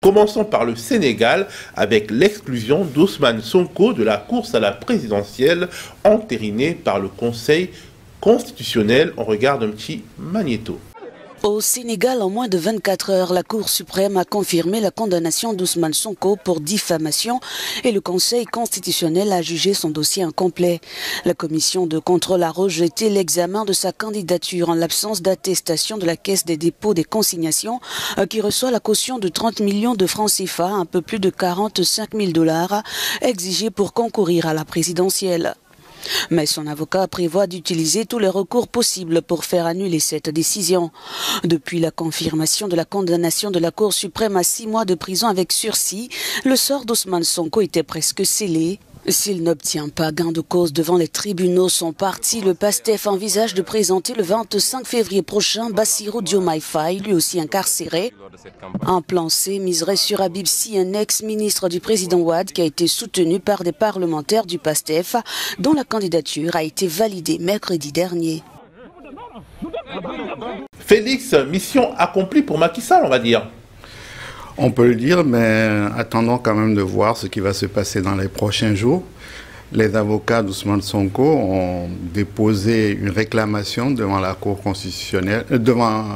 Commençons par le Sénégal avec l'exclusion d'Ousmane Sonko de la course à la présidentielle entérinée par le Conseil constitutionnel. On regarde un petit magnéto. Au Sénégal, en moins de 24 heures, la Cour suprême a confirmé la condamnation d'Ousmane Sonko pour diffamation et le Conseil constitutionnel a jugé son dossier incomplet. La commission de contrôle a rejeté l'examen de sa candidature en l'absence d'attestation de la Caisse des dépôts des consignations qui reçoit la caution de 30 millions de francs CFA, un peu plus de 45 000 $, exigés pour concourir à la présidentielle. Mais son avocat prévoit d'utiliser tous les recours possibles pour faire annuler cette décision. Depuis la confirmation de la condamnation de la Cour suprême à 6 mois de prison avec sursis, le sort d'Ousmane Sonko était presque scellé. S'il n'obtient pas gain de cause devant les tribunaux, son parti, le PASTEF, envisage de présenter le 25 février prochain Bassirou Diomaye Faye, lui aussi incarcéré. Un plan C miserait sur Habib Sy, un ex-ministre du président Wade, qui a été soutenu par des parlementaires du PASTEF, dont la candidature a été validée mercredi dernier. Félix, mission accomplie pour Macky Sall, on va dire. On peut le dire, mais attendons quand même de voir ce qui va se passer dans les prochains jours. Les avocats d'Ousmane Sonko ont déposé une réclamation devant la Cour constitutionnelle, devant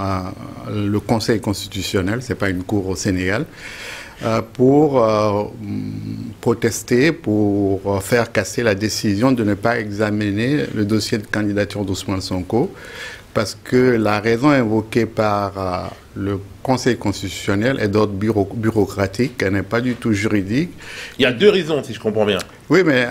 le Conseil constitutionnel, c'est pas une cour au Sénégal, pour protester, pour faire casser la décision de ne pas examiner le dossier de candidature d'Ousmane Sonko, parce que la raison invoquée par le Conseil constitutionnel est d'ordre bureaucratique, elle n'est pas du tout juridique. Il y a deux raisons, si je comprends bien. Oui, mais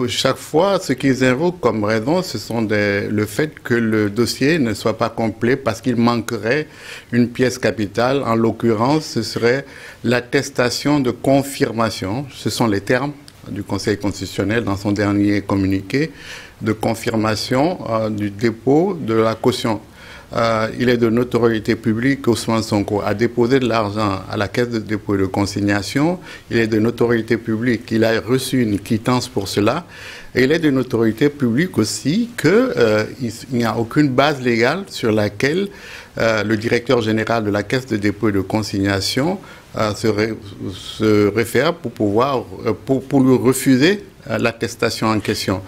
chaque fois, ce qu'ils invoquent comme raison, ce sont le fait que le dossier ne soit pas complet parce qu'il manquerait une pièce capitale. En l'occurrence, ce serait l'attestation de confirmation. Ce sont les termes du Conseil constitutionnel dans son dernier communiqué de confirmation du dépôt de la caution. Il est de notoriété publique qu'Ousmane Sonko a déposé de l'argent à la Caisse de dépôt et de consignation. Il est de notoriété publique qu'il a reçu une quittance pour cela. Et il est de notoriété publique aussi qu'il n'y a aucune base légale sur laquelle le directeur général de la Caisse de dépôt et de consignation se réfère pour lui refuser l'attestation en question.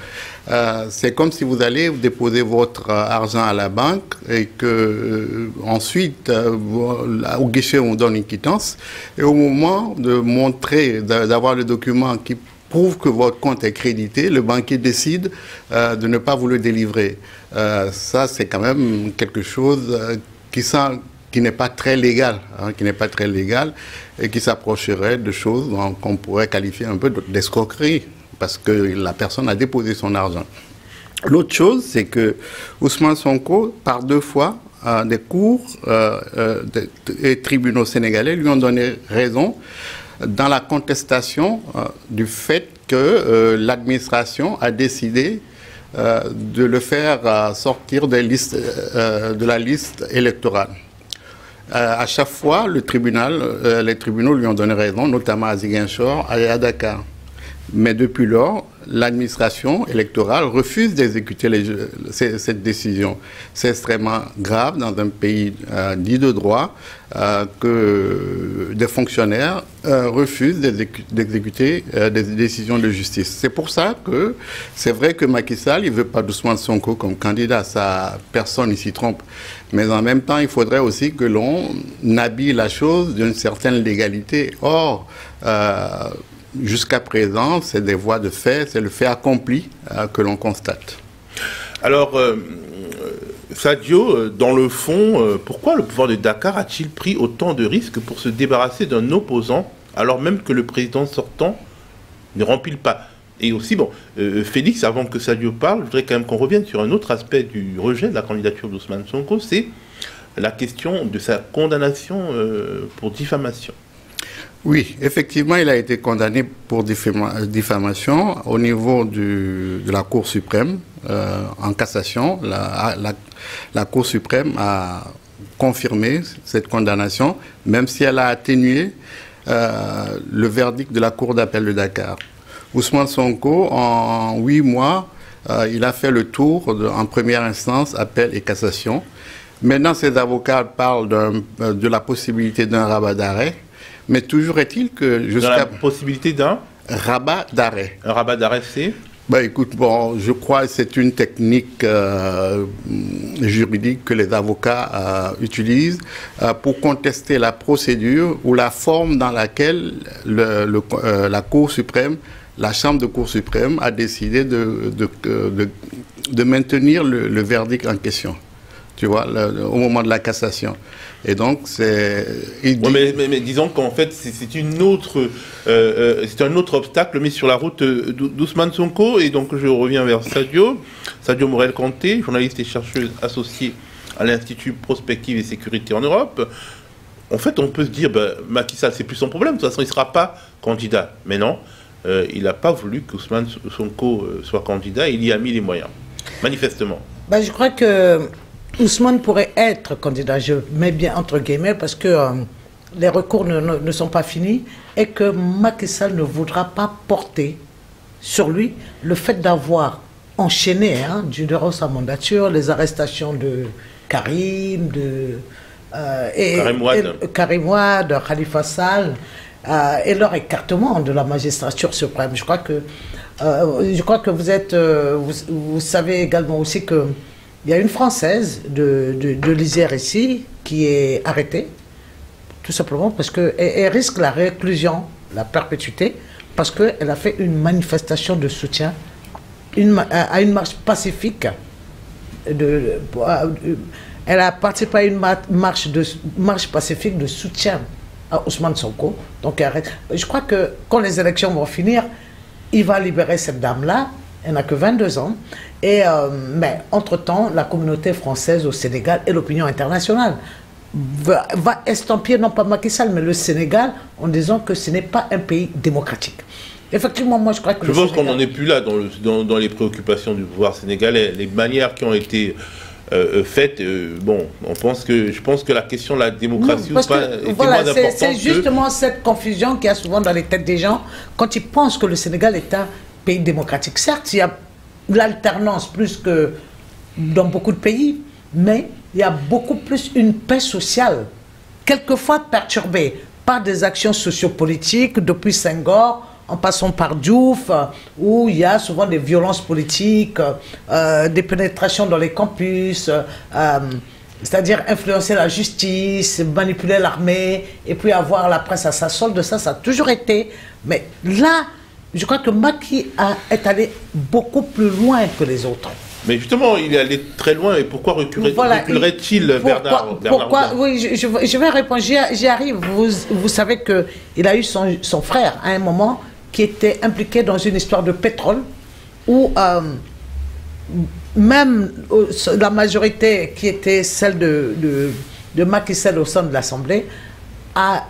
C'est comme si vous allez déposer votre argent à la banque et que ensuite au guichet on donne une quittance et au moment de montrer, d'avoir le document qui prouve que votre compte est crédité, le banquier décide de ne pas vous le délivrer. Ça c'est quand même quelque chose qui n'est pas très légal, et qui s'approcherait de choses qu'on pourrait qualifier un peu d'escroquerie, parce que la personne a déposé son argent. L'autre chose, c'est que Ousmane Sonko, par 2 fois, des cours et tribunaux sénégalais lui ont donné raison dans la contestation du fait que l'administration a décidé de le faire sortir de la liste électorale. À chaque fois, les tribunaux lui ont donné raison, notamment à Ziguinchor et à Dakar. Mais depuis lors, l'administration électorale refuse d'exécuter cette décision. C'est extrêmement grave dans un pays dit de droit que des fonctionnaires refusent d'exécuter des décisions de justice. C'est pour ça que c'est vrai que Macky Sall, il ne veut pas d'Ousmane Sonko comme candidat, ça, personne ne s'y trompe. Mais en même temps, il faudrait aussi que l'on habille la chose d'une certaine légalité. Or, jusqu'à présent, c'est des voies de fait, c'est le fait accompli que l'on constate. Alors, Sadio, dans le fond, pourquoi le pouvoir de Dakar a-t-il pris autant de risques pour se débarrasser d'un opposant, alors même que le président sortant ne remplit pas? Et aussi, bon, Félix, avant que Sadio parle, je voudrais quand même qu'on revienne sur un autre aspect du rejet de la candidature d'Ousmane Sonko, c'est la question de sa condamnation pour diffamation. Oui, effectivement, il a été condamné pour diffamation au niveau de la Cour suprême en cassation. La Cour suprême a confirmé cette condamnation, même si elle a atténué le verdict de la Cour d'appel de Dakar. Ousmane Sonko, en 8 mois, il a fait le tour en première instance, appel et cassation. Maintenant, ses avocats parlent de la possibilité d'un rabat d'arrêt. Mais toujours est-il que jusqu'à la possibilité d'un rabat d'arrêt. Un rabat d'arrêt, c'est écoute, je crois que c'est une technique juridique que les avocats utilisent pour contester la procédure ou la forme dans laquelle la Cour suprême, la Chambre de Cour suprême a décidé de maintenir le verdict en question. Tu vois, au moment de la cassation. Et donc, c'est... mais disons qu'en fait, c'est un autre obstacle mis sur la route d'Ousmane Sonko. Et donc, je reviens vers Sadio Morel-Kanté, journaliste et chercheuse associée à l'Institut Prospective et Sécurité en Europe. En fait, on peut se dire, Macky Sall, c'est plus son problème. De toute façon, il ne sera pas candidat. Mais non, il n'a pas voulu qu'Ousmane Sonko soit candidat. Il y a mis les moyens, manifestement. Je crois que Ousmane pourrait être candidat, je mets bien entre guillemets, parce que les recours ne sont pas finis et que Macky Sall ne voudra pas porter sur lui le fait d'avoir enchaîné durant sa mandature les arrestations de Karim, Karim Wade, Khalifa Sall et leur écartement de la magistrature suprême. Je crois que vous savez également aussi que il y a une Française de l'Isère ici qui est arrêtée, tout simplement parce qu'elle risque la réclusion, la perpétuité, parce qu'elle a fait une manifestation de soutien à une marche pacifique. Elle a participé à une marche pacifique de soutien à Ousmane Sonko. Donc, je crois que quand les élections vont finir, il va libérer cette dame-là. Elle n'a que 22 ans. Mais entre-temps, la communauté française au Sénégal et l'opinion internationale va estampiller, non pas Macky Sall, mais le Sénégal, en disant que ce n'est pas un pays démocratique. Effectivement, moi je crois que... Je pense qu'on n'en est plus là dans les préoccupations du pouvoir sénégalais. Les manières qui ont été faites, je pense que la question de la démocratie est moins importante. C'est justement cette confusion qu'il y a souvent dans les têtes des gens quand ils pensent que le Sénégal est un pays démocratique. Certes, il y a l'alternance plus que dans beaucoup de pays, mais il y a beaucoup plus une paix sociale, quelquefois perturbée par des actions sociopolitiques depuis Senghor, en passant par Diouf, où il y a souvent des violences politiques, des pénétrations dans les campus, c'est-à-dire influencer la justice, manipuler l'armée, et puis avoir la presse à sa solde. Ça a toujours été. Mais là, je crois que Macky est allé beaucoup plus loin que les autres. Mais justement, il est allé très loin. Et pourquoi reculerait-il, Bernard Oui, je vais répondre. J'y arrive. Vous savez qu'il a eu son frère, à un moment, qui était impliqué dans une histoire de pétrole, où même la majorité, qui était celle de Macky Sall au sein de l'Assemblée, a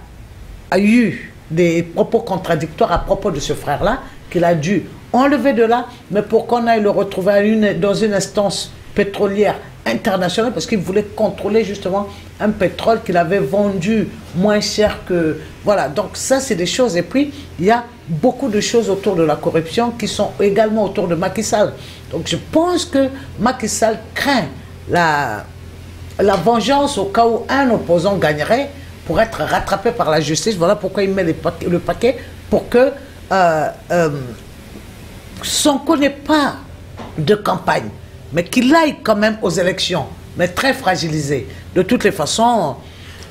eu des propos contradictoires à propos de ce frère-là, qu'il a dû enlever de là, mais pour qu'on aille le retrouver dans une instance pétrolière internationale, parce qu'il voulait contrôler justement un pétrole qu'il avait vendu moins cher que... Voilà, donc ça c'est des choses. Et puis, il y a beaucoup de choses autour de la corruption qui sont également autour de Macky Sall. Donc je pense que Macky Sall craint la vengeance au cas où un opposant gagnerait, pour être rattrapé par la justice. Voilà pourquoi il met le paquet, pour que Sonko n'ait pas de campagne, mais qu'il aille quand même aux élections, mais très fragilisé. De toutes les façons,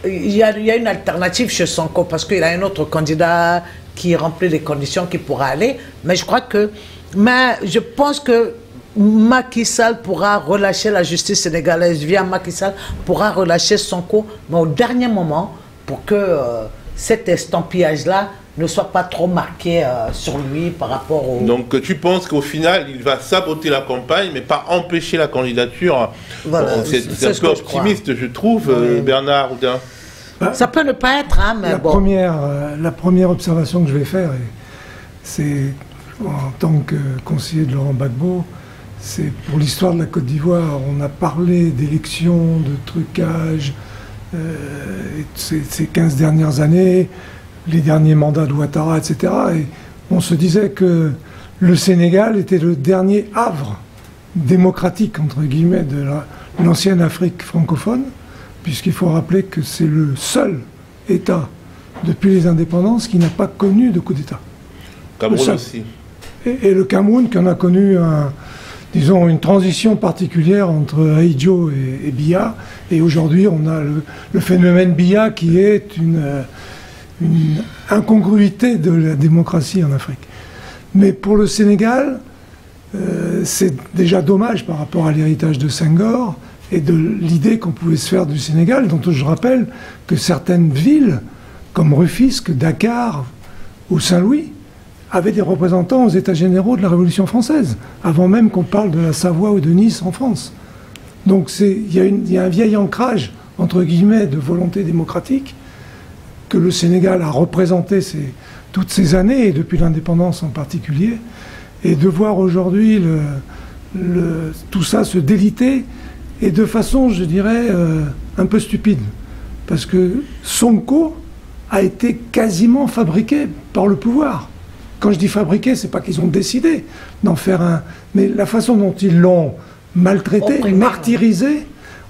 il y a une alternative chez Sonko, parce qu'il a un autre candidat qui remplit les conditions qui pourra aller. Mais je pense que Macky Sall pourra relâcher la justice sénégalaise via Macky Sall, pourra relâcher Sonko, mais au dernier moment, pour que cet estampillage-là ne soit pas trop marqué sur lui par rapport au... Donc tu penses qu'au final, il va saboter la campagne, mais pas empêcher la candidature. Voilà, c'est un peu optimiste, je trouve, oui. Bernard Oudin. Ça peut ne pas être, hein, mais bon. La première observation que je vais faire, c'est en tant que conseiller de Laurent Gbagbo, c'est pour l'histoire de la Côte d'Ivoire. On a parlé d'élections, de trucage, ces 15 dernières années, les derniers mandats de Ouattara, etc. Et on se disait que le Sénégal était le dernier havre démocratique, entre guillemets, de l'ancienne Afrique francophone, puisqu'il faut rappeler que c'est le seul État depuis les indépendances, qui n'a pas connu de coup d'État. Cameroun aussi. Et le Cameroun, qui en a connu disons, une transition particulière entre Ahidjo et Biya. Et aujourd'hui, on a le phénomène Biya qui est une incongruité de la démocratie en Afrique. Mais pour le Sénégal, c'est déjà dommage par rapport à l'héritage de Senghor et de l'idée qu'on pouvait se faire du Sénégal, dont je rappelle que certaines villes, comme Rufisque, Dakar ou Saint-Louis, avaient des représentants aux États généraux de la Révolution française, avant même qu'on parle de la Savoie ou de Nice en France. Donc il y a un vieil ancrage, entre guillemets, de volonté démocratique que le Sénégal a représenté toutes ces années, et depuis l'indépendance en particulier, et de voir aujourd'hui tout ça se déliter, et de façon, je dirais, un peu stupide. Parce que Sonko a été quasiment fabriqué par le pouvoir. Quand je dis fabriqué, c'est pas qu'ils ont décidé d'en faire un... Mais la façon dont ils l'ont maltraité, martyrisé,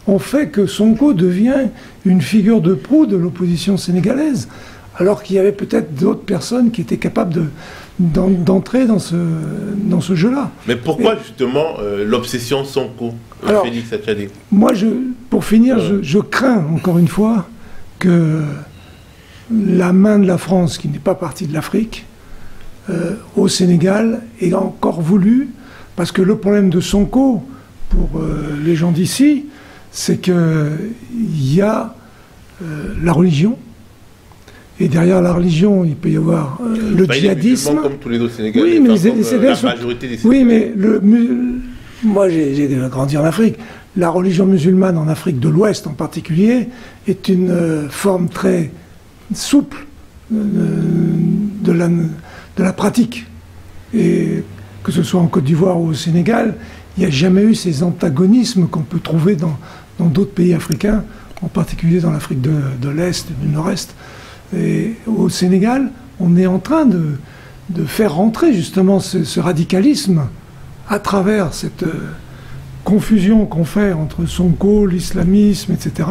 ont fait que Sonko devient une figure de proue de l'opposition sénégalaise. Alors qu'il y avait peut-être d'autres personnes qui étaient capables d'entrer dans ce jeu-là. Mais pourquoi justement l'obsession Sonko, Félix Attiadé? Moi, pour finir, je crains encore une fois que la main de la France, qui n'est pas partie de l'Afrique, au Sénégal, ait encore voulu, parce que le problème de Sonko, pour les gens d'ici, c'est qu'il y a la religion. Et derrière la religion, il peut y avoir le djihadisme. Comme tous les autres Sénégalais. Oui, mais la majorité des Sénégalais. Oui, mais moi, j'ai grandi en Afrique. La religion musulmane en Afrique de l'Ouest, en particulier, est une forme très souple de la pratique. Et que ce soit en Côte d'Ivoire ou au Sénégal, il n'y a jamais eu ces antagonismes qu'on peut trouver dans d'autres pays africains, en particulier dans l'Afrique de l'Est, du Nord-Est. Et au Sénégal, on est en train de faire rentrer justement ce radicalisme à travers cette confusion qu'on fait entre Sonko, l'islamisme, etc.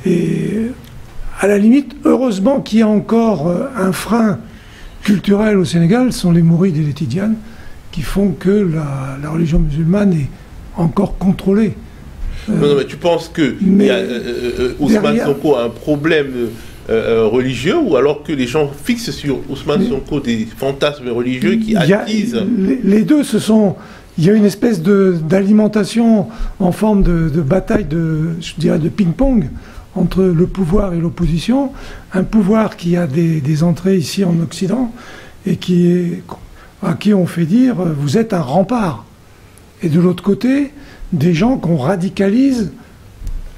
Et à la limite, heureusement qu'il y a encore un frein culturel au Sénégal, sont les mourides et les tidianes, qui font que la religion musulmane est encore contrôlée. Non, mais tu penses que Ousmane Sonko a un problème religieux, ou alors que les gens fixent sur Ousmane Sonko des fantasmes religieux qui attisent? Les deux, il y a une espèce d'alimentation en forme de bataille, je dirais, de ping-pong entre le pouvoir et l'opposition. Un pouvoir qui a des entrées ici en Occident et à qui on fait dire « vous êtes un rempart ». Et de l'autre côté, des gens qu'on radicalise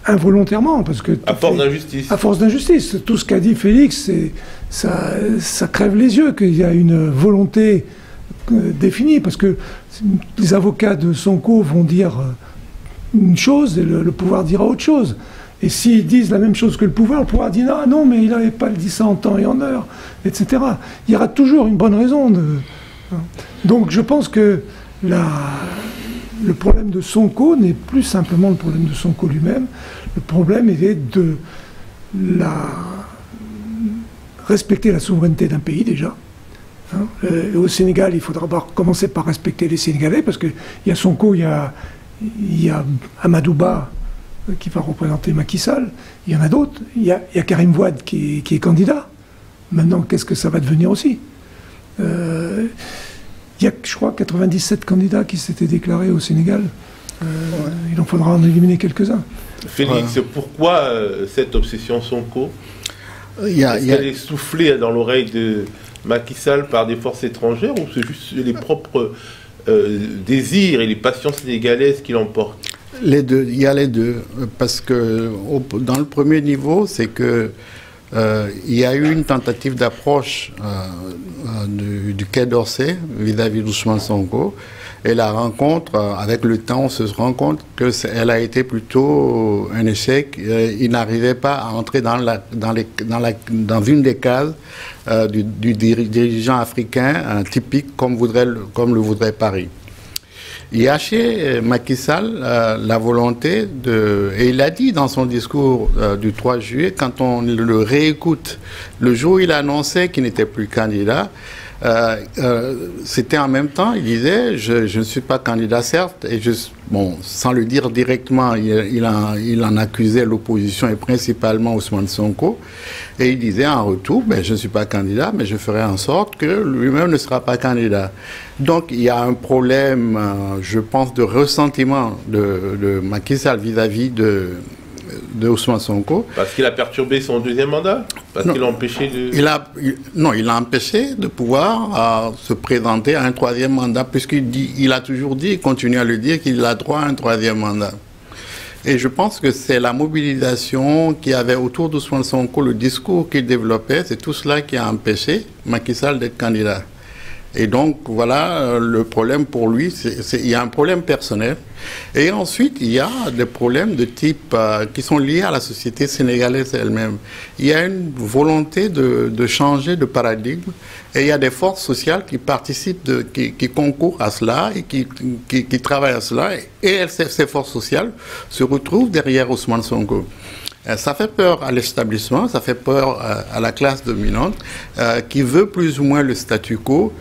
involontairement, parce que... À force d'injustice. À force d'injustice. Tout ce qu'a dit Félix, ça crève les yeux, qu'il y a une volonté définie, parce que les avocats de Sonko vont dire une chose et le pouvoir dira autre chose. Et s'ils disent la même chose que le pouvoir dit « ah non, mais il n'avait pas dit ça en temps et en heure », etc. Il y aura toujours une bonne raison. Donc je pense que le problème de Sonko n'est plus simplement le problème de Sonko lui-même. Le problème est de respecter la souveraineté d'un pays déjà. Au Sénégal, il faudra commencer par respecter les Sénégalais, parce qu'il y a Sonko, il y a Amadou Ba qui va représenter Macky Sall, il y en a d'autres, il y a Karim Wade qui est candidat. Maintenant, qu'est-ce que ça va devenir aussi? Il y a, je crois, 97 candidats qui s'étaient déclarés au Sénégal. Il en faudra en éliminer quelques-uns. Félix, pourquoi cette obsession Sonko? Est-ce qu'elle est soufflée dans l'oreille de Macky Sall par des forces étrangères, ou c'est juste les propres désirs et les passions sénégalaises qui l'emportent? Les deux, il y a les deux. Parce que dans le premier niveau, c'est que il y a eu une tentative d'approche du Quai d'Orsay vis-à-vis d'Ousmane Sonko, et la rencontre, avec le temps, on se rend compte qu'elle a été plutôt un échec. Il n'arrivait pas à entrer dans une des cases du dirigeant africain typique comme le voudrait Paris. Il y a chez Macky Sall la volonté de... Et il a dit dans son discours du 3 juillet, quand on le réécoute, le jour où il annonçait qu'il n'était plus candidat, c'était en même temps, il disait, je ne suis pas candidat certes, et bon, sans le dire directement, il en accusait l'opposition et principalement Ousmane Sonko, et il disait en retour, ben, je ne suis pas candidat, mais je ferai en sorte que lui-même ne sera pas candidat. Donc il y a un problème, je pense, de ressentiment de Macky Sall vis-à-vis de Ousmane Sonko. Parce qu'il a perturbé son deuxième mandat? Parce qu'il a empêché de... il a empêché de pouvoir se présenter à un troisième mandat, puisqu'il a toujours dit, il continue à le dire, qu'il a droit à un troisième mandat. Et je pense que c'est la mobilisation qu'il y avait autour d'Ousmane Sonko, le discours qu'il développait, c'est tout cela qui a empêché Macky Sall d'être candidat. Et donc, voilà, le problème pour lui, il y a un problème personnel. Et ensuite, il y a des problèmes de type qui sont liés à la société sénégalaise elle-même. Il y a une volonté de changer de paradigme et il y a des forces sociales qui participent, qui concourent à cela et qui travaillent à cela. Et ces forces sociales se retrouvent derrière Ousmane Sonko. Ça fait peur à l'établissement, ça fait peur à la classe dominante qui veut plus ou moins le statu quo,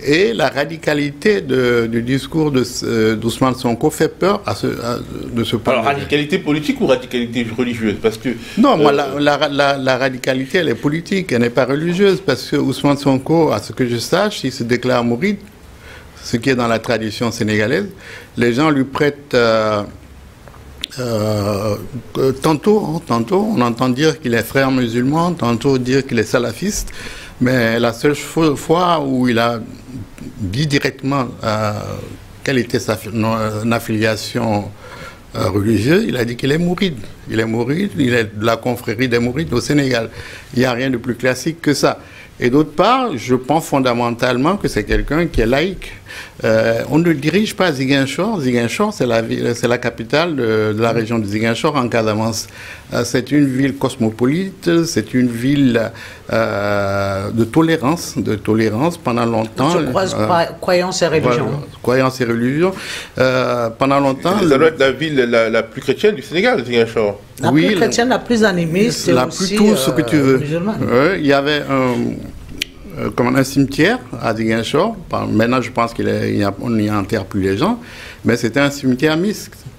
et la radicalité du discours d'Ousmane Sonko fait peur de ce point de vue. Alors, radicalité politique ou radicalité religieuse? Parce que... Non, moi, la radicalité, elle est politique, elle n'est pas religieuse, parce que Ousmane Sonko, à ce que je sache, il se déclare mouride, ce qui est dans la tradition sénégalaise. Les gens lui prêtent... tantôt, on entend dire qu'il est frère musulman, tantôt dire qu'il est salafiste, mais la seule fois où il a dit directement quelle était sa affiliation religieuse, il a dit qu'il est mouride. Il est mouride, il est de la confrérie des mourides au Sénégal. Il n'y a rien de plus classique que ça. Et d'autre part, je pense fondamentalement que c'est quelqu'un qui est laïque. On ne dirige pas Ziguinchor. Ziguinchor, c'est la capitale de la région de Ziguinchor en Casamance. C'est une ville cosmopolite, c'est une ville de tolérance pendant longtemps. Croyance et religion. Voilà, croyance et religion. Pendant longtemps... Ça doit être la ville la plus chrétienne du Sénégal, Ziguinchor. La plus chrétienne, la plus animiste, la plus tout ce que tu veux. Il y avait un cimetière à Ziguinchor. Maintenant, je pense qu'on n'y enterre plus les gens, mais c'était un cimetière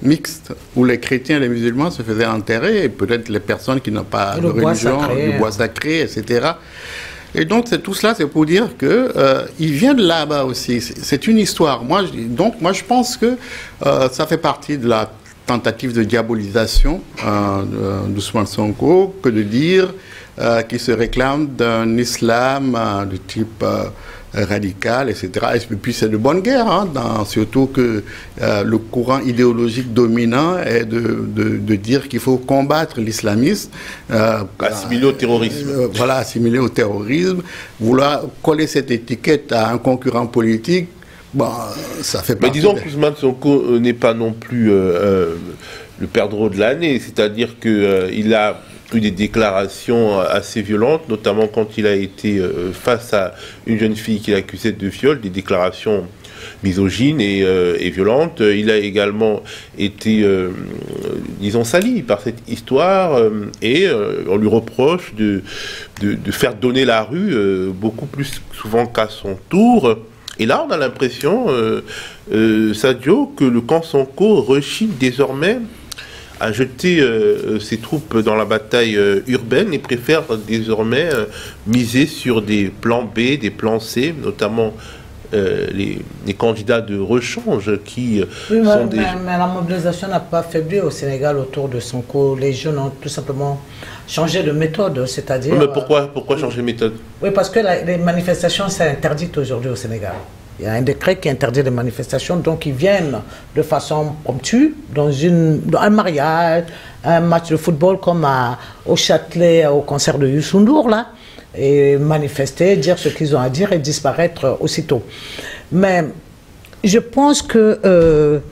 mixte où les chrétiens et les musulmans se faisaient enterrer, et peut-être les personnes qui n'ont pas de religion, du bois sacré, etc. Et donc, tout cela, c'est pour dire qu'il vient de là-bas aussi. C'est une histoire. Moi, je pense que ça fait partie de la tentative de diabolisation d'Ousmane Sonko que de dire qu'il se réclame d'un islam de type radical, etc. Et puis c'est de bonne guerre, hein, surtout que le courant idéologique dominant est de dire qu'il faut combattre l'islamisme. Assimiler au terrorisme. Voilà, assimiler au terrorisme. Vouloir coller cette étiquette à un concurrent politique, bon, ça fait partie. Mais disons qu'Ousmane Sonko n'est pas non plus le perdreau de l'année, c'est-à-dire qu'il a eu des déclarations assez violentes, notamment quand il a été face à une jeune fille qu'il accusait de viol, des déclarations misogynes et violentes. Il a également été, disons, sali par cette histoire et on lui reproche de faire donner la rue beaucoup plus souvent qu'à son tour. Et là, on a l'impression, Sadio, que le camp Sonko rechigne désormais à jeter ses troupes dans la bataille urbaine et préfère désormais miser sur des plans B, des plans C, notamment les candidats de rechange qui sont des... Mais la mobilisation n'a pas faibli au Sénégal autour de Sonko. Les jeunes ont tout simplement changé de méthode, c'est-à-dire... Mais pourquoi changer de méthode? Oui, parce que les manifestations, c'est interdit aujourd'hui au Sénégal. Il y a un décret qui interdit les manifestations, donc ils viennent de façon promptue dans un mariage, un match de football comme au Châtelet, au concert de Youssou N'Dour, là, et manifester, dire ce qu'ils ont à dire et disparaître aussitôt. Mais je pense que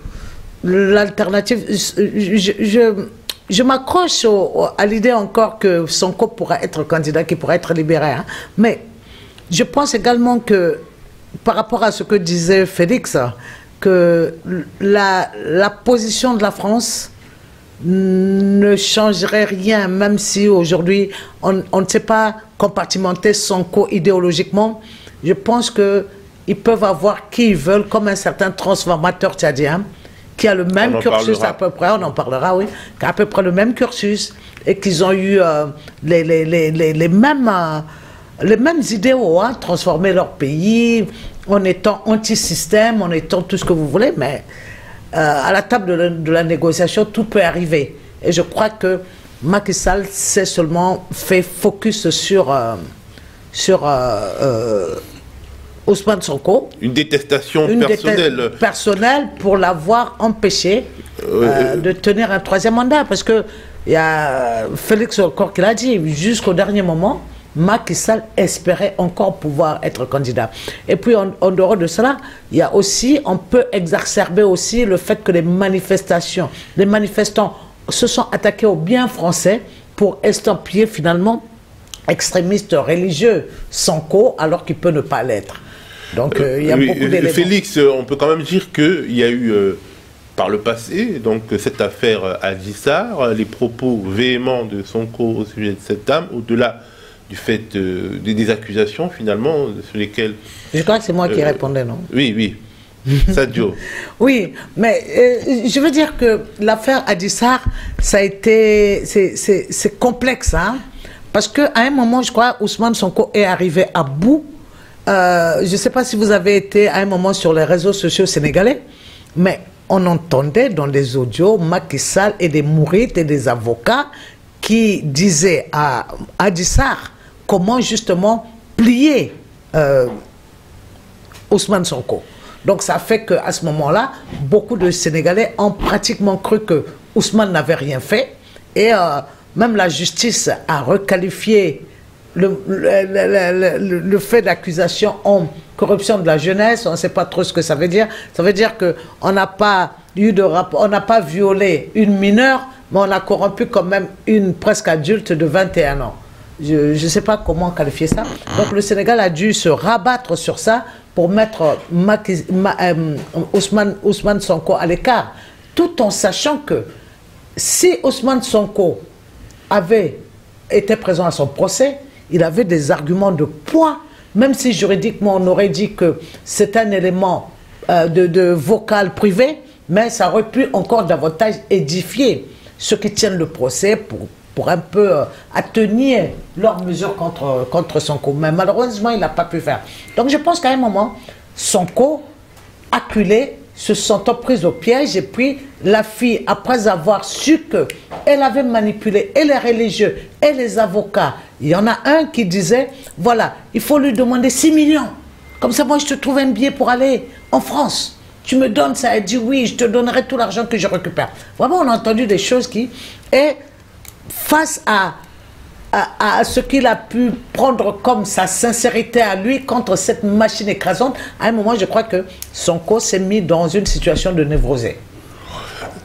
l'alternative... Je m'accroche à l'idée encore que Sonko pourra être candidat, qui pourra être libéré. Hein, mais je pense également que par rapport à ce que disait Félix, que la position de la France ne changerait rien, même si aujourd'hui on ne sait pas compartimenter Sonko idéologiquement. Je pense qu'ils peuvent avoir qui ils veulent, comme un certain transformateur tchadien qui a le même cursus à peu près, on en parlera, oui, qui a à peu près le même cursus et qu'ils ont eu les mêmes idéaux, hein, transformer leur pays en étant anti-système, en étant tout ce que vous voulez, mais à la table de la négociation, tout peut arriver. Et je crois que Macky Sall s'est seulement fait focus sur Ousmane Sonko. Une détestation personnelle pour l'avoir empêché de tenir un troisième mandat. Parce que il y a Félix encore qui l'a dit, jusqu'au dernier moment, Macky Sall espérait encore pouvoir être candidat. Et puis, en dehors de cela, il y a aussi, on peut exacerber aussi le fait que les manifestants se sont attaqués au bien français pour estampiller finalement extrémiste religieux Sonko, alors qu'il peut ne pas l'être. Donc, il y a beaucoup d'éléments. Félix, on peut quand même dire qu'il y a eu, par le passé, donc cette affaire Adji Sarr, les propos véhéments de Sonko au sujet de cette dame, au-delà du fait des accusations, finalement, sur lesquelles... Je crois que c'est moi qui répondais, non? Oui, oui. Sadio. Oui, mais je veux dire que l'affaire Adji Sarr, ça a été... C'est complexe, hein? Parce qu'à un moment, je crois, Ousmane Sonko est arrivé à bout. Je ne sais pas si vous avez été à un moment sur les réseaux sociaux sénégalais, mais on entendait dans les audios Macky Sall et des mourites et des avocats qui disaient à Adji Sarr comment justement plier Ousmane Sonko. Donc ça fait qu'à ce moment-là, beaucoup de Sénégalais ont pratiquement cru que Ousmane n'avait rien fait. Et même la justice a requalifié le fait d'accusation en corruption de la jeunesse. On ne sait pas trop ce que ça veut dire. Ça veut dire qu'on n'a pas eu de rapport, on n'a pas violé une mineure, mais on a corrompu quand même une presque adulte de 21 ans. Je ne sais pas comment qualifier ça. Donc le Sénégal a dû se rabattre sur ça pour mettre Ousmane Sonko à l'écart, tout en sachant que si Ousmane Sonko avait été présent à son procès, il avait des arguments de poids, même si juridiquement on aurait dit que c'est un élément de vocal privé, mais ça aurait pu encore davantage édifier ceux qui tiennent le procès pour un peu atténuer leurs mesures contre Sonko. Mais malheureusement, il n'a pas pu faire. Donc je pense qu'à un moment, Sonko, acculé, se sentant prise au piège, et puis la fille, après avoir su qu'elle avait manipulé et les religieux et les avocats, il y en a un qui disait, voilà, il faut lui demander 6 millions. Comme ça, moi, je te trouve un billet pour aller en France. Tu me donnes ça. Elle dit, oui, je te donnerai tout l'argent que je récupère. Vraiment, on a entendu des choses qui... Et face à ce qu'il a pu prendre comme sa sincérité à lui contre cette machine écrasante, à un moment, je crois que Sonko s'est mis dans une situation de névrosée.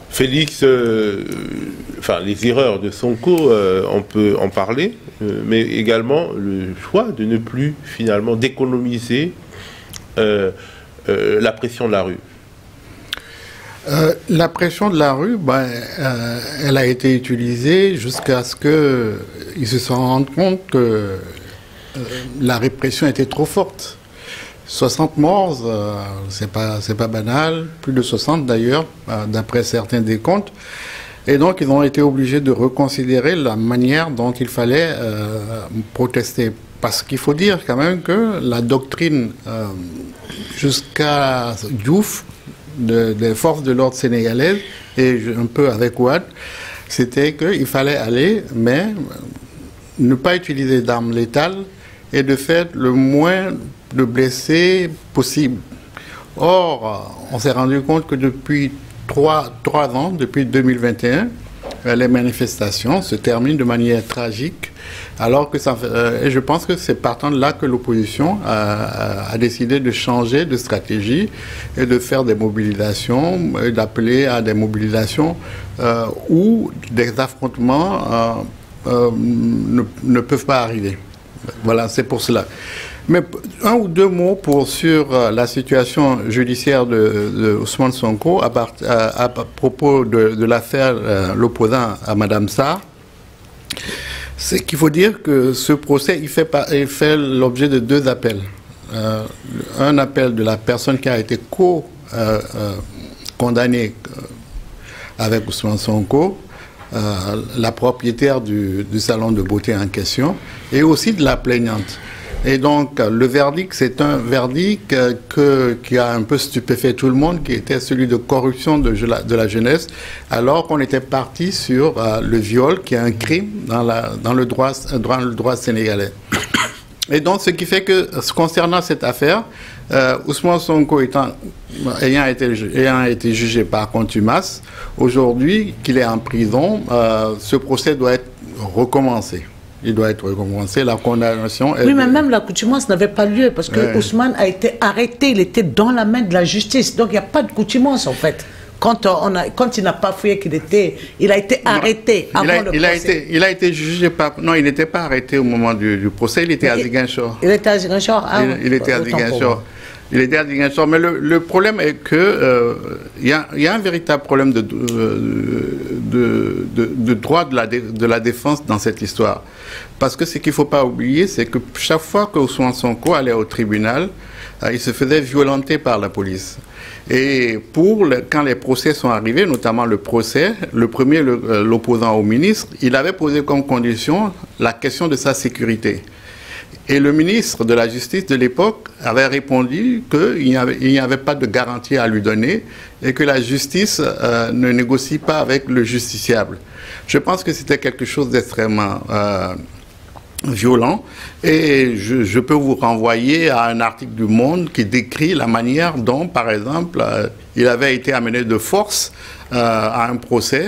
Félix, enfin, les erreurs de Sonko, on peut en parler, mais également le choix de ne plus finalement d'économiser la pression de la rue. La pression de la rue, elle a été utilisée jusqu'à ce qu'ils se sont rendus compte que la répression était trop forte. 60 morts, c'est pas banal, plus de 60 d'ailleurs, d'après certains décomptes. Et donc, ils ont été obligés de reconsidérer la manière dont il fallait protester. Parce qu'il faut dire quand même que la doctrine jusqu'à Diouf, des forces de l'ordre sénégalaises, et un peu avec Ouad, c'était qu'il fallait aller, mais ne pas utiliser d'armes létales et de faire le moins de blessés possible. Or, on s'est rendu compte que depuis 3 ans, depuis 2021, les manifestations se terminent de manière tragique, alors que et je pense que c'est partant de là que l'opposition a décidé de changer de stratégie et de faire des mobilisations, et d'appeler à des mobilisations où des affrontements ne peuvent pas arriver. Voilà, c'est pour cela. Mais un ou deux mots sur la situation judiciaire de Ousmane Sonko à propos de l'affaire l'opposant à Madame Sarr. C'est qu'il faut dire que ce procès il fait l'objet de deux appels. Un appel de la personne qui a été condamnée avec Ousmane Sonko, la propriétaire du salon de beauté en question, et aussi de la plaignante. Et donc, le verdict, c'est un verdict qui a un peu stupéfait tout le monde, qui était celui de corruption de la jeunesse, alors qu'on était parti sur le viol, qui est un crime dans le droit sénégalais. Et donc, ce qui fait que, concernant cette affaire, Ousmane Sonko ayant été jugé par contumace, aujourd'hui qu'il est en prison, ce procès doit être recommencé. Il doit être recommencé, la condamnation... Oui, mais même l'accoutumance n'avait pas lieu, parce que Ousmane a été arrêté, il était dans la main de la justice. Donc il n'y a pas de coutumance, en fait. Quand il n'a pas fouillé il a été arrêté avant le procès. Il a été jugé par... Non, il n'était pas arrêté au moment du procès, il était à Ziguinchor. Il était à Ziguinchor? Il était à Ziguinchor. Il était à Ziguinchor. Mais le problème est que il y a un véritable problème de droit de la défense dans cette histoire. Parce que ce qu'il ne faut pas oublier, c'est que chaque fois que Ousmane Sonko allait au tribunal, il se faisait violenter par la police. Et quand les procès sont arrivés, notamment le premier, l'opposant au ministre, il avait posé comme condition la question de sa sécurité. Et le ministre de la Justice de l'époque avait répondu qu'il n'y avait pas de garantie à lui donner et que la justice ne négocie pas avec le justiciable. Je pense que c'était quelque chose d'extrêmement violent, et je peux vous renvoyer à un article du Monde qui décrit la manière dont, par exemple, il avait été amené de force à un procès,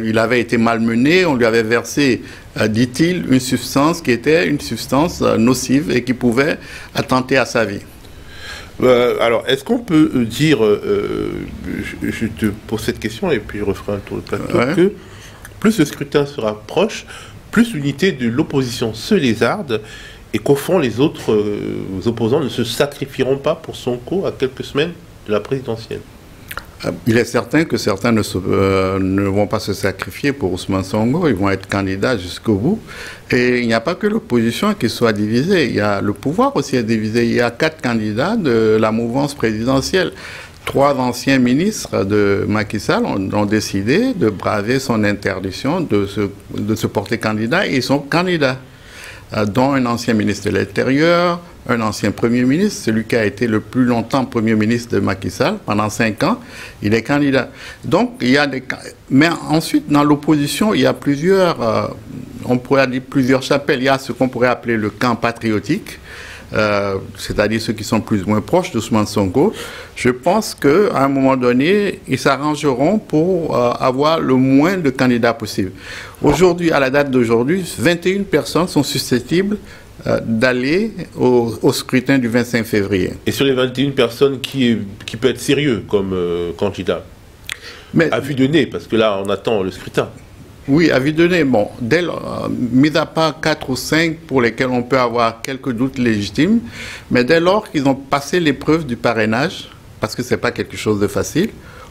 il avait été malmené, on lui avait versé, dit-il, une substance qui était une substance nocive et qui pouvait attenter à sa vie. Alors, est-ce qu'on peut dire, je te pose cette question et puis je referai un tour de plateau, que plus le scrutin se rapproche, plus l'unité de l'opposition se lézarde et qu'au fond, les autres opposants ne se sacrifieront pas pour Sonko à quelques semaines de la présidentielle? Il est certain que certains ne vont pas se sacrifier pour Ousmane Sonko, ils vont être candidats jusqu'au bout. Et il n'y a pas que l'opposition qui soit divisée, il y a le pouvoir aussi est divisé. Il y a 4 candidats de la mouvance présidentielle. 3 anciens ministres de Macky Sall ont décidé de braver son interdiction de se porter candidat, et ils sont candidats, dont un ancien ministre de l'Intérieur, un ancien Premier ministre, celui qui a été le plus longtemps Premier ministre de Macky Sall, pendant 5 ans, il est candidat. Donc, il y a des... Mais ensuite, dans l'opposition, il y a plusieurs, on pourrait dire plusieurs chapelles. Il y a ce qu'on pourrait appeler le camp patriotique, c'est-à-dire ceux qui sont plus ou moins proches d'Ousmane Sonko. Je pense qu'à un moment donné, ils s'arrangeront pour avoir le moins de candidats possible. Aujourd'hui, à la date d'aujourd'hui, 21 personnes sont susceptibles d'aller au scrutin du 25 février. Et sur les 21 personnes, qui peut être sérieux comme candidat? Mais, à vue de nez, parce que là, on attend le scrutin. Oui, à vue de nez, bon, mis à part 4 ou 5 pour lesquels on peut avoir quelques doutes légitimes, mais dès lors qu'ils ont passé l'épreuve du parrainage, parce que ce n'est pas quelque chose de facile,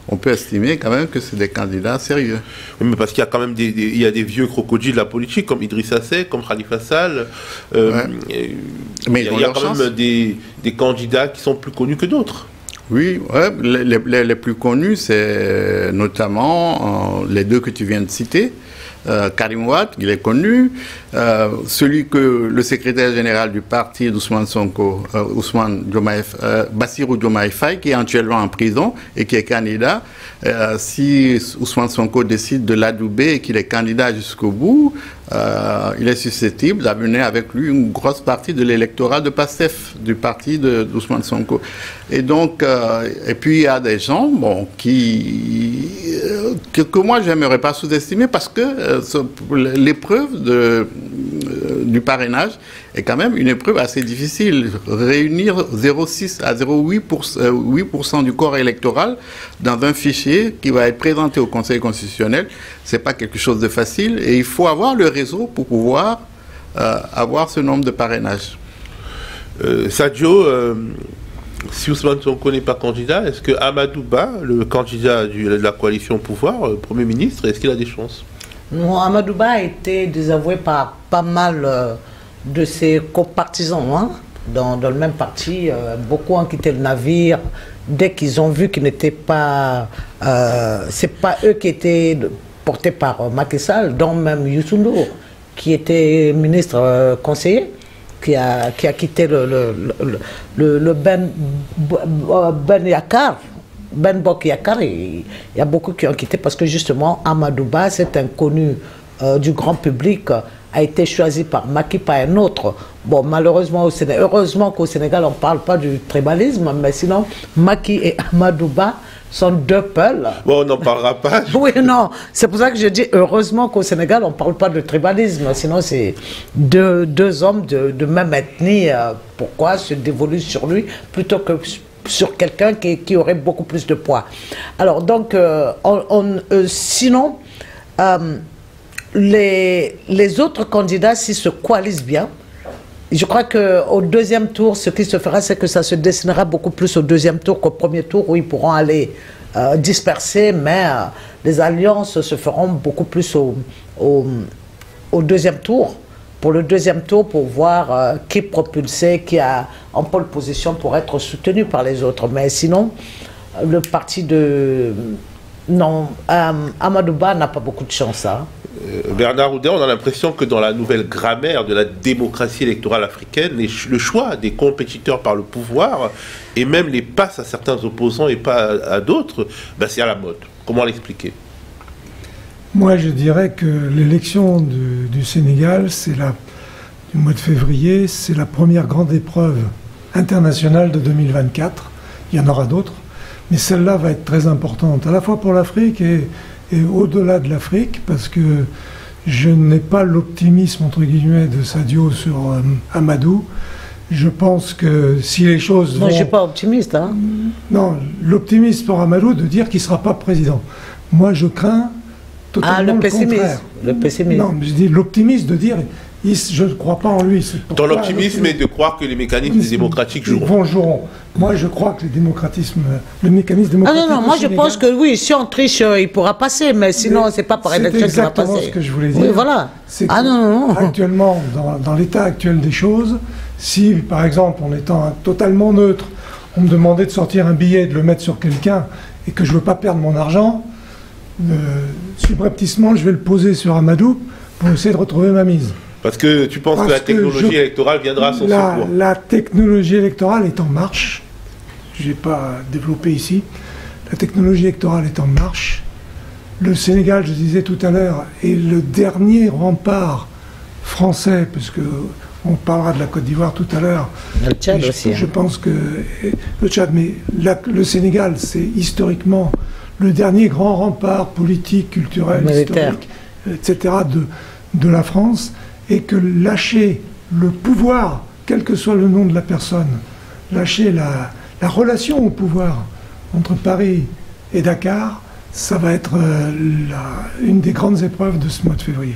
on peut estimer quand même que c'est des candidats sérieux. Oui, mais parce qu'il y a quand même il y a des vieux crocodiles de la politique, comme Idrissa Seck, comme Khalifa Sall. Mais il y a quand même des candidats qui sont plus connus que d'autres. Oui, les plus connus, c'est notamment les 2 que tu viens de citer. Karim Wade, il est connu. Celui que le secrétaire général du parti d'Ousmane Sonko, Bassirou Diomaye Faye, qui est actuellement en prison et qui est candidat. Si Ousmane Sonko décide de l'adouber et qu'il est candidat jusqu'au bout, il est susceptible d'amener avec lui une grosse partie de l'électorat de PASTEF, du parti d'Ousmane Sonko. Et donc, et puis il y a des gens que moi je n'aimerais pas sous-estimer, parce que l'épreuve du parrainage est quand même une épreuve assez difficile. Réunir 0,6 à 0,8% du corps électoral dans un fichier qui va être présenté au Conseil constitutionnel, c'est pas quelque chose de facile, et il faut avoir le réseau pour pouvoir avoir ce nombre de parrainages. Sadio, si Ousmane Sonko n'est pas candidat, est-ce que Amadou Ba, le candidat de la coalition au pouvoir, Premier ministre, est-ce qu'il a des chances? Non, Amadou Ba a été désavoué par pas mal de ses copartisans, hein, dans le même parti. Beaucoup ont quitté le navire dès qu'ils ont vu qu'ils n'étaient pas... c'est pas eux qui étaient portés par Macky Sall, dont même Youssou N'Dour, qui était ministre conseiller, qui a quitté le Ben Bok Yakar. Il y a beaucoup qui ont quitté parce que justement Amadou Ba, cet inconnu du grand public, a été choisi par Macky, pas un autre. Bon, malheureusement, heureusement qu'au Sénégal, on ne parle pas du tribalisme, mais sinon, Macky et Amadou Ba sont deux peuls. Bon, on n'en parlera pas. Oui, non, c'est pour ça que je dis heureusement qu'au Sénégal, on ne parle pas de tribalisme, sinon c'est deux hommes de même ethnie. Pourquoi se dévoluer sur lui plutôt que sur quelqu'un qui aurait beaucoup plus de poids? Alors, donc, sinon... les autres candidats, s'ils se coalisent bien, je crois qu'au deuxième tour, ce qui se fera, c'est que ça se dessinera beaucoup plus au deuxième tour qu'au premier tour, où ils pourront aller disperser, mais les alliances se feront beaucoup plus au deuxième tour. Pour le deuxième tour, pour voir qui propulsé, qui a en pole position pour être soutenu par les autres. Mais sinon, le parti de... Non, Amadou Ba n'a pas beaucoup de chance, hein. Bernard Oudéa, on a l'impression que dans la nouvelle grammaire de la démocratie électorale africaine, le choix des compétiteurs par le pouvoir et même les passes à certains opposants et pas à d'autres, ben c'est à la mode. Comment l'expliquer? Moi, je dirais que l'élection du Sénégal, du mois de février, c'est la première grande épreuve internationale de 2024. Il y en aura d'autres, mais celle-là va être très importante, à la fois pour l'Afrique et au-delà de l'Afrique, parce que je n'ai pas l'optimisme, entre guillemets, de Sadio sur Amadou. Je pense que si les choses Moi, je ne suis pas optimiste, hein. Non, l'optimisme pour Amadou de dire qu'il ne sera pas président. Moi, je crains totalement le contraire. Le pessimisme. Non, mais je dis l'optimisme de dire... je ne crois pas en lui. Ton optimisme est de croire que les mécanismes démocratiques joueront. Moi, je crois que le mécanisme démocratique... Ah non, moi je pense que oui, si on triche, il pourra passer, mais sinon, c'est pas par élection qu'il va passer. C'est exactement ce que je voulais dire. Oui, voilà. Actuellement, dans l'état actuel des choses, si, par exemple, en étant totalement neutre, on me demandait de sortir un billet et de le mettre sur quelqu'un, et que je ne veux pas perdre mon argent, subrepticement, je vais le poser sur Amadou pour essayer de retrouver ma mise. Parce que tu penses que la technologie électorale viendra à son secours? La technologie électorale est en marche. Je n'ai pas développé ici. La technologie électorale est en marche. Le Sénégal, je disais tout à l'heure, est le dernier rempart français, parce qu'on parlera de la Côte d'Ivoire tout à l'heure. Le Tchad aussi. Je pense que le Tchad, mais le Sénégal, c'est historiquement le dernier grand rempart politique, culturel, historique, etc. de la France. Et que lâcher le pouvoir, quel que soit le nom de la personne, lâcher la relation au pouvoir entre Paris et Dakar, ça va être une des grandes épreuves de ce mois de février.